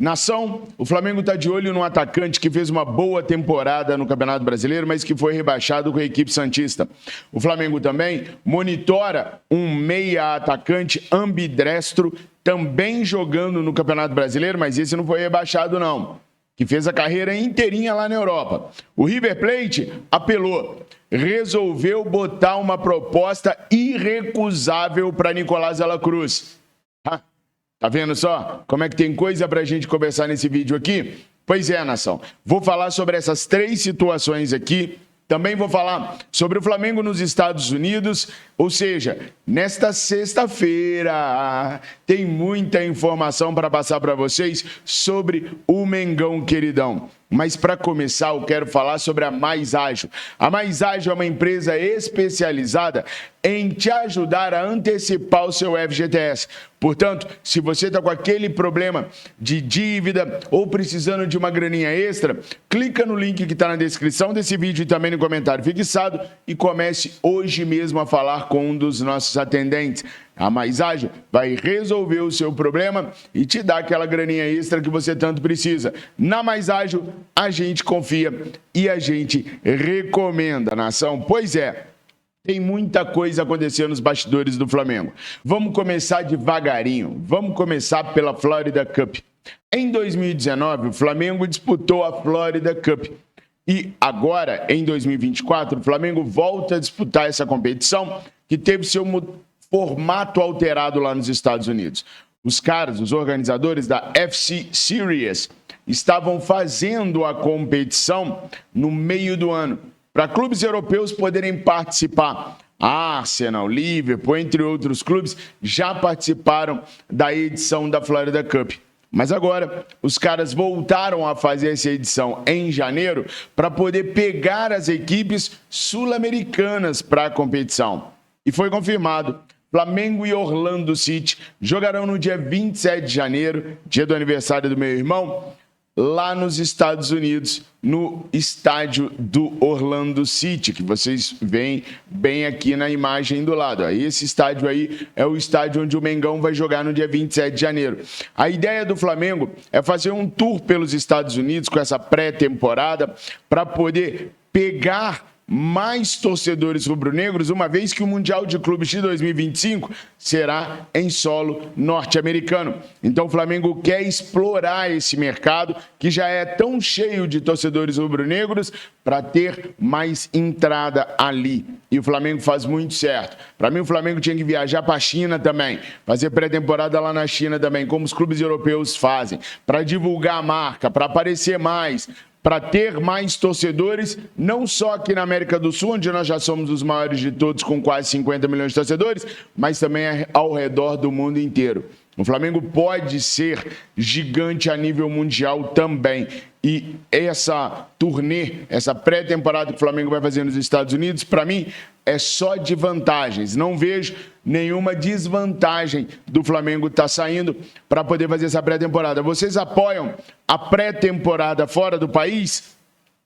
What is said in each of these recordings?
Nação, o Flamengo está de olho num atacante que fez uma boa temporada no Campeonato Brasileiro, mas que foi rebaixado com a equipe santista. O Flamengo também monitora um meia atacante ambidestro, também jogando no Campeonato Brasileiro, mas esse não foi rebaixado não, que fez a carreira inteirinha lá na Europa. O River Plate apelou, resolveu botar uma proposta irrecusável para Nicolás de la Cruz. Tá vendo só como é que tem coisa pra gente conversar nesse vídeo aqui? Pois é, nação. Vou falar sobre essas três situações aqui. Também vou falar sobre o Flamengo nos Estados Unidos, ou seja, nesta sexta-feira tem muita informação para passar para vocês sobre o Mengão queridão. Mas para começar, eu quero falar sobre a Mais Ágil. A Mais Ágil é uma empresa especializada em te ajudar a antecipar o seu FGTS. Portanto, se você está com aquele problema de dívida ou precisando de uma graninha extra, clica no link que está na descrição desse vídeo e também no comentário fixado e comece hoje mesmo a falar com um dos nossos atendentes. A Mais Ágil vai resolver o seu problema e te dar aquela graninha extra que você tanto precisa. Na Mais Ágil, a gente confia e a gente recomenda, nação. Pois é, tem muita coisa acontecendo nos bastidores do Flamengo. Vamos começar devagarinho. Vamos começar pela Florida Cup. Em 2019, o Flamengo disputou a Florida Cup. E agora, em 2024, o Flamengo volta a disputar essa competição que teve seu formato alterado lá nos Estados Unidos. Os caras, os organizadores da FC Series, estavam fazendo a competição no meio do ano, para clubes europeus poderem participar. Arsenal, Liverpool, entre outros clubes, já participaram da edição da Florida Cup. Mas agora, os caras voltaram a fazer essa edição em janeiro para poder pegar as equipes sul-americanas para a competição. E foi confirmado. Flamengo e Orlando City jogarão no dia 27 de janeiro, dia do aniversário do meu irmão, lá nos Estados Unidos, no estádio do Orlando City, que vocês veem bem aqui na imagem do lado. Esse estádio aí é o estádio onde o Mengão vai jogar no dia 27 de janeiro. A ideia do Flamengo é fazer um tour pelos Estados Unidos com essa pré-temporada para poder pegar mais torcedores rubro-negros, uma vez que o Mundial de Clubes de 2025 será em solo norte-americano. Então o Flamengo quer explorar esse mercado, que já é tão cheio de torcedores rubro-negros, para ter mais entrada ali. E o Flamengo faz muito certo. Para mim, o Flamengo tinha que viajar para a China também, fazer pré-temporada lá na China também, como os clubes europeus fazem, para divulgar a marca, para aparecer mais, para ter mais torcedores, não só aqui na América do Sul, onde nós já somos os maiores de todos, com quase 50 milhões de torcedores, mas também ao redor do mundo inteiro. O Flamengo pode ser gigante a nível mundial também. E essa turnê, essa pré-temporada que o Flamengo vai fazer nos Estados Unidos, para mim, é só de vantagens. Não vejo nenhuma desvantagem do Flamengo estar saindo para poder fazer essa pré-temporada. Vocês apoiam a pré-temporada fora do país?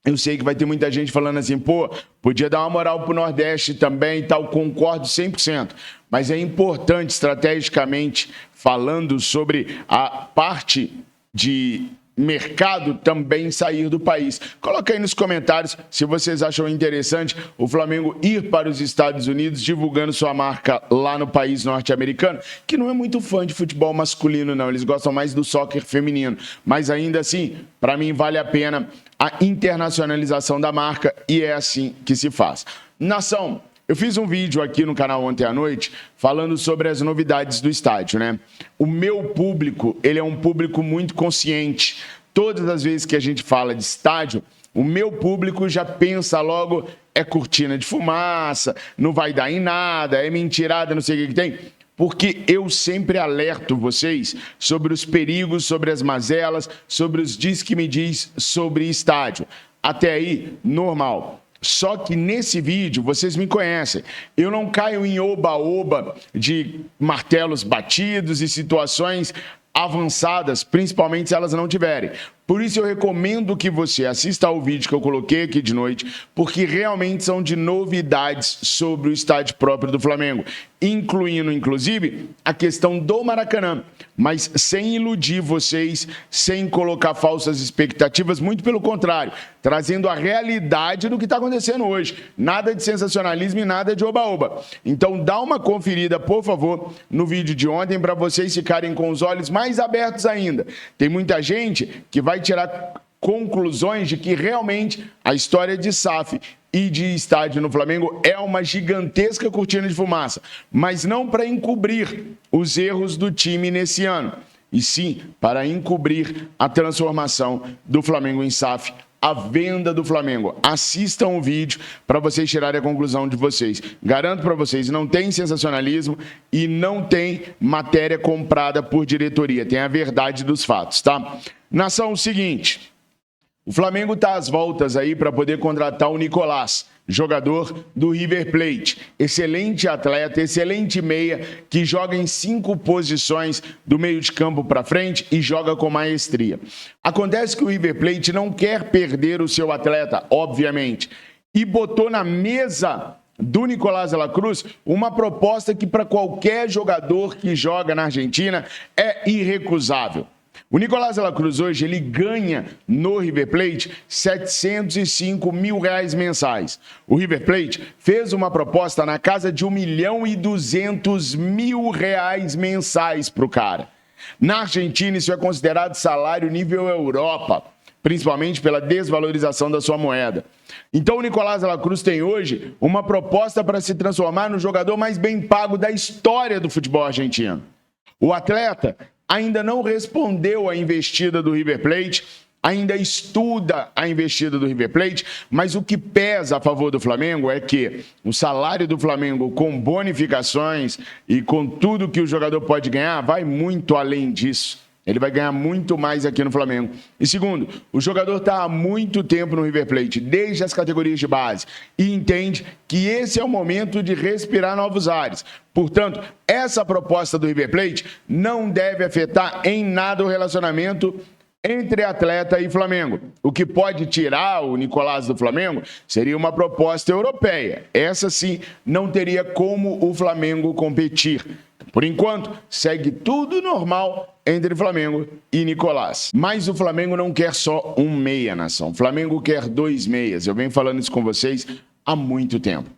Eu sei que vai ter muita gente falando assim, pô, podia dar uma moral pro Nordeste também e tal, concordo 100%. Mas é importante, estrategicamente, falando sobre a parte de mercado também sair do país. Coloca aí nos comentários se vocês acham interessante o Flamengo ir para os Estados Unidos divulgando sua marca lá no país norte-americano, que não é muito fã de futebol masculino, não. Eles gostam mais do soccer feminino. Mas ainda assim, para mim, vale a pena a internacionalização da marca e é assim que se faz. Nação, eu fiz um vídeo aqui no canal ontem à noite falando sobre as novidades do estádio, né? O meu público, ele é um público muito consciente. Todas as vezes que a gente fala de estádio, o meu público já pensa logo, é cortina de fumaça, não vai dar em nada, é mentirada, não sei o que tem. Porque eu sempre alerto vocês sobre os perigos, sobre as mazelas, sobre os diz que me diz sobre estádio. Até aí, normal. Só que nesse vídeo, vocês me conhecem, eu não caio em oba-oba de martelos batidos e situações avançadas, principalmente se elas não tiverem. Por isso eu recomendo que você assista ao vídeo que eu coloquei aqui de noite, porque realmente são de novidades sobre o estádio próprio do Flamengo, incluindo, inclusive, a questão do Maracanã, mas sem iludir vocês, sem colocar falsas expectativas, muito pelo contrário, trazendo a realidade do que está acontecendo hoje. Nada de sensacionalismo e nada de oba-oba. Então dá uma conferida, por favor, no vídeo de ontem, para vocês ficarem com os olhos mais abertos ainda. Tem muita gente que vai tirar conclusões de que realmente a história de SAF e de estádio no Flamengo é uma gigantesca cortina de fumaça, mas não para encobrir os erros do time nesse ano, e sim para encobrir a transformação do Flamengo em SAF, a venda do Flamengo. Assistam o vídeo para vocês tirarem a conclusão de vocês. Garanto para vocês, não tem sensacionalismo e não tem matéria comprada por diretoria, tem a verdade dos fatos, tá? Nação, o seguinte... O Flamengo está às voltas aí para poder contratar o Nicolás, jogador do River Plate. Excelente atleta, excelente meia, que joga em 5 posições do meio de campo para frente e joga com maestria. Acontece que o River Plate não quer perder o seu atleta, obviamente, e botou na mesa do Nicolás de la Cruz uma proposta que para qualquer jogador que joga na Argentina é irrecusável. O Nicolás de la Cruz hoje ele ganha no River Plate R$705 mil mensais. O River Plate fez uma proposta na casa de R$1.200.000 mensais para o cara. Na Argentina isso é considerado salário nível Europa, principalmente pela desvalorização da sua moeda. Então o Nicolás de la Cruz tem hoje uma proposta para se transformar no jogador mais bem pago da história do futebol argentino. O atleta ainda não respondeu à investida do River Plate, ainda estuda a investida do River Plate, mas o que pesa a favor do Flamengo é que o salário do Flamengo, com bonificações e com tudo que o jogador pode ganhar, vai muito além disso. Ele vai ganhar muito mais aqui no Flamengo. E segundo, o jogador está há muito tempo no River Plate, desde as categorias de base, e entende que esse é o momento de respirar novos ares. Portanto, essa proposta do River Plate não deve afetar em nada o relacionamento entre atleta e Flamengo. O que pode tirar o Nicolás do Flamengo seria uma proposta europeia. Essa sim não teria como o Flamengo competir. Por enquanto, segue tudo normal entre Flamengo e Nicolás. Mas o Flamengo não quer só um meia, nação. O Flamengo quer 2 meias. Eu venho falando isso com vocês há muito tempo.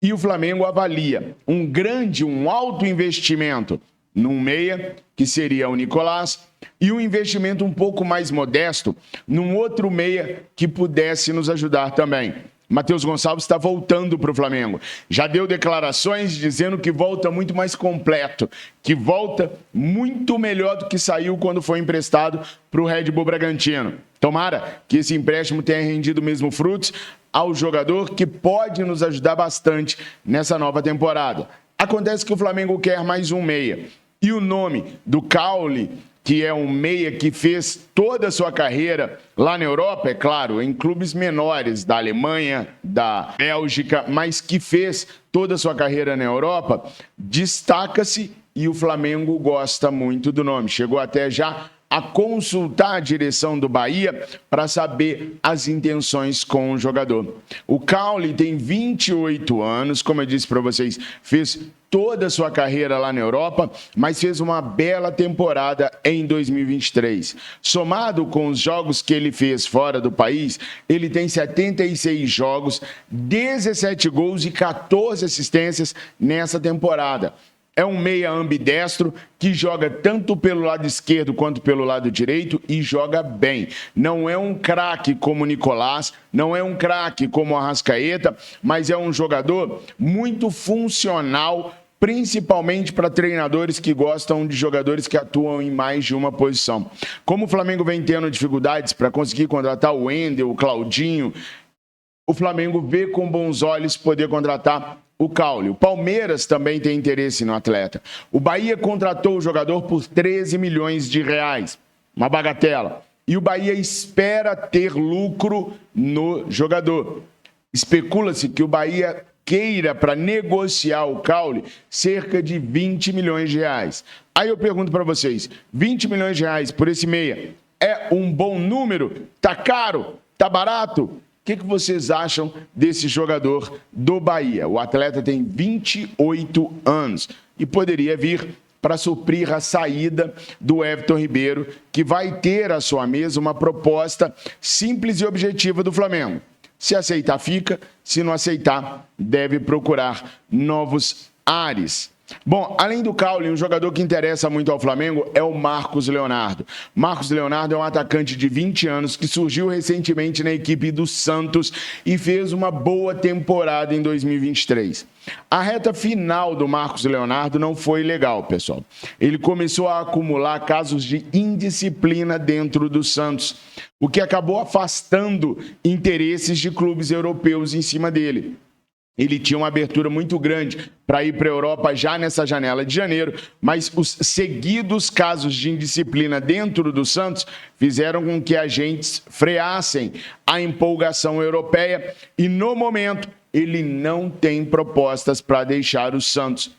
E o Flamengo avalia um alto investimento num meia, que seria o Nicolás, e um investimento um pouco mais modesto num outro meia que pudesse nos ajudar também. Matheus Gonçalves está voltando para o Flamengo. Já deu declarações dizendo que volta muito mais completo, que volta muito melhor do que saiu quando foi emprestado para o Red Bull Bragantino. Tomara que esse empréstimo tenha rendido mesmo frutos ao jogador que pode nos ajudar bastante nessa nova temporada. Acontece que o Flamengo quer mais um meia. E o nome do Caule, que é um meia que fez toda a sua carreira lá na Europa, é claro, em clubes menores da Alemanha, da Bélgica, mas que fez toda a sua carreira na Europa, destaca-se e o Flamengo gosta muito do nome. Chegou até já a consultar a direção do Bahia para saber as intenções com o jogador. O Caule tem 28 anos, como eu disse para vocês, fez toda a sua carreira lá na Europa, mas fez uma bela temporada em 2023. Somado com os jogos que ele fez fora do país, ele tem 76 jogos, 17 gols e 14 assistências nessa temporada. É um meia ambidestro que joga tanto pelo lado esquerdo quanto pelo lado direito e joga bem. Não é um craque como o Nicolás, não é um craque como o Arrascaeta, mas é um jogador muito funcional, principalmente para treinadores que gostam de jogadores que atuam em mais de uma posição. Como o Flamengo vem tendo dificuldades para conseguir contratar o Wendel, o Claudinho, o Flamengo vê com bons olhos poder contratar o Caule. O Palmeiras também tem interesse no atleta. O Bahia contratou o jogador por 13 milhões de reais, uma bagatela. E o Bahia espera ter lucro no jogador. Especula-se que o Bahia queira, para negociar o Caule, cerca de 20 milhões de reais. Aí eu pergunto para vocês, 20 milhões de reais por esse meia, É um bom número? Tá caro? Tá barato? O que vocês acham desse jogador do Bahia? O atleta tem 28 anos e poderia vir para suprir a saída do Everton Ribeiro, que vai ter à sua mesa uma proposta simples e objetiva do Flamengo. Se aceitar, fica. Se não aceitar, deve procurar novos ares. Bom, além do Caule, um jogador que interessa muito ao Flamengo é o Marcos Leonardo. Marcos Leonardo é um atacante de 20 anos que surgiu recentemente na equipe do Santos e fez uma boa temporada em 2023. A reta final do Marcos Leonardo não foi legal, pessoal. Ele começou a acumular casos de indisciplina dentro do Santos, o que acabou afastando interesses de clubes europeus em cima dele. Ele tinha uma abertura muito grande para ir para a Europa já nessa janela de janeiro, mas os seguidos casos de indisciplina dentro do Santos fizeram com que agentes freassem a empolgação europeia e, no momento, ele não tem propostas para deixar o Santos.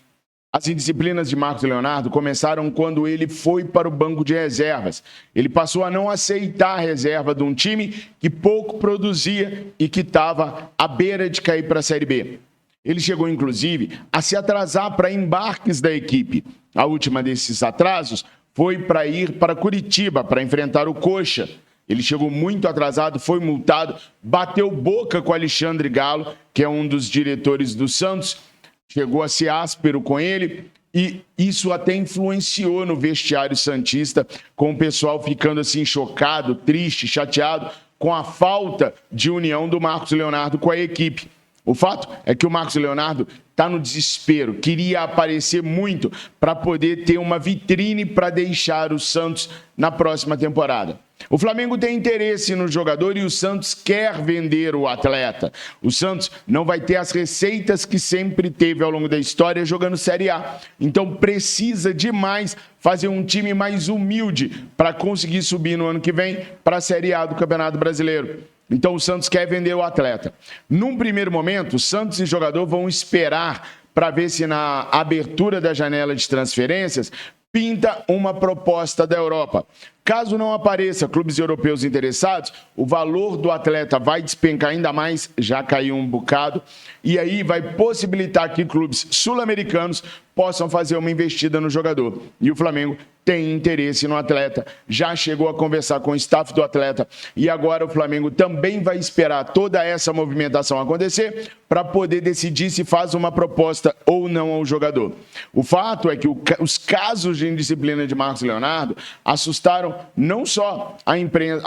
As indisciplinas de Marcos Leonardo começaram quando ele foi para o banco de reservas. Ele passou a não aceitar a reserva de um time que pouco produzia e que estava à beira de cair para a Série B. Ele chegou, inclusive, a se atrasar para embarques da equipe. A última desses atrasos foi para ir para Curitiba, para enfrentar o Coxa. Ele chegou muito atrasado, foi multado, bateu boca com o Alexandre Galo, que é um dos diretores do Santos. Chegou a ser áspero com ele e isso até influenciou no vestiário santista, com o pessoal ficando assim chocado, triste, chateado com a falta de união do Marcos Leonardo com a equipe. O fato é que o Marcos Leonardo está no desespero, queria aparecer muito para poder ter uma vitrine para deixar o Santos na próxima temporada. O Flamengo tem interesse no jogador e o Santos quer vender o atleta. O Santos não vai ter as receitas que sempre teve ao longo da história jogando Série A. Então precisa demais fazer um time mais humilde para conseguir subir no ano que vem para a Série A do Campeonato Brasileiro. Então o Santos quer vender o atleta. Num primeiro momento, o Santos e o jogador vão esperar para ver se na abertura da janela de transferências pinta uma proposta da Europa. Caso não apareça clubes europeus interessados, o valor do atleta vai despencar ainda mais, já caiu um bocado, e aí vai possibilitar que clubes sul-americanos possam fazer uma investida no jogador. E o Flamengo tem interesse no atleta, já chegou a conversar com o staff do atleta, e agora o Flamengo também vai esperar toda essa movimentação acontecer para poder decidir se faz uma proposta ou não ao jogador. O fato é que os casos de indisciplina de Marcos Leonardo assustaram não só a imprensa,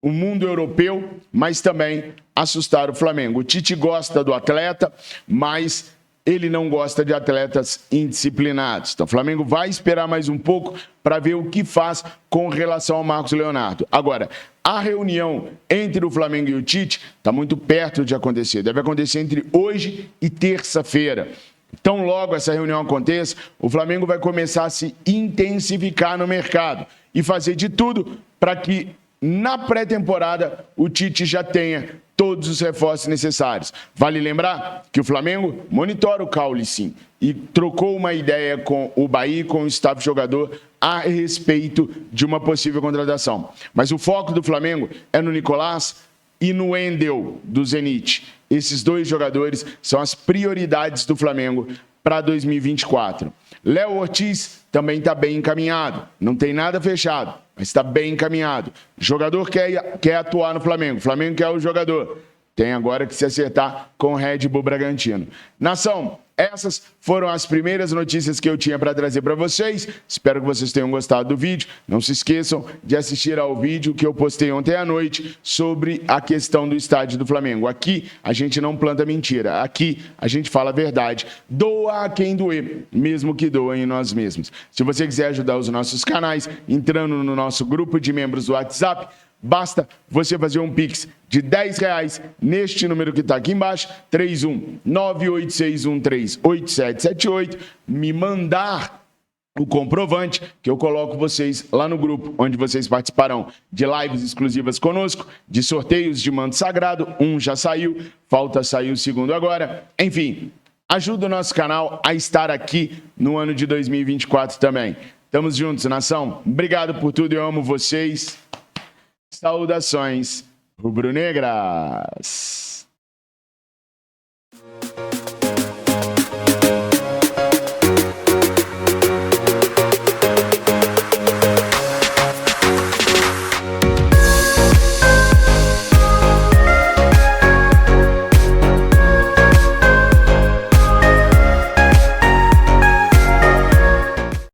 o mundo europeu, mas também assustaram o Flamengo. O Tite gosta do atleta, mas ele não gosta de atletas indisciplinados. Então o Flamengo vai esperar mais um pouco para ver o que faz com relação ao Marcos Leonardo. Agora, a reunião entre o Flamengo e o Tite está muito perto de acontecer. Deve acontecer entre hoje e terça-feira. Então, logo essa reunião aconteça, o Flamengo vai começar a se intensificar no mercado e fazer de tudo para que, na pré-temporada, o Tite já tenha todos os reforços necessários. Vale lembrar que o Flamengo monitora o Caule, sim, e trocou uma ideia com o Bahia e com o staff jogador a respeito de uma possível contratação. Mas o foco do Flamengo é no Nicolás e no Wendel, do Zenit. Esses dois jogadores são as prioridades do Flamengo para 2024. Léo Ortiz também está bem encaminhado. Não tem nada fechado, mas está bem encaminhado. O jogador quer atuar no Flamengo. O Flamengo quer o jogador. Tem agora que se acertar com o Red Bull Bragantino. Nação, essas foram as primeiras notícias que eu tinha para trazer para vocês. Espero que vocês tenham gostado do vídeo. Não se esqueçam de assistir ao vídeo que eu postei ontem à noite sobre a questão do estádio do Flamengo. Aqui a gente não planta mentira. Aqui a gente fala a verdade. Doa a quem doer, mesmo que doem em nós mesmos. Se você quiser ajudar os nossos canais, entrando no nosso grupo de membros do WhatsApp, basta você fazer um Pix de R$10 neste número que está aqui embaixo, 319861138778, me mandar o comprovante que eu coloco vocês lá no grupo, onde vocês participarão de lives exclusivas conosco, de sorteios de manto sagrado, um já saiu, falta sair o segundo agora, enfim, ajuda o nosso canal a estar aqui no ano de 2024 também. Tamo juntos, nação. Obrigado por tudo, eu amo vocês. Saudações rubro-negras.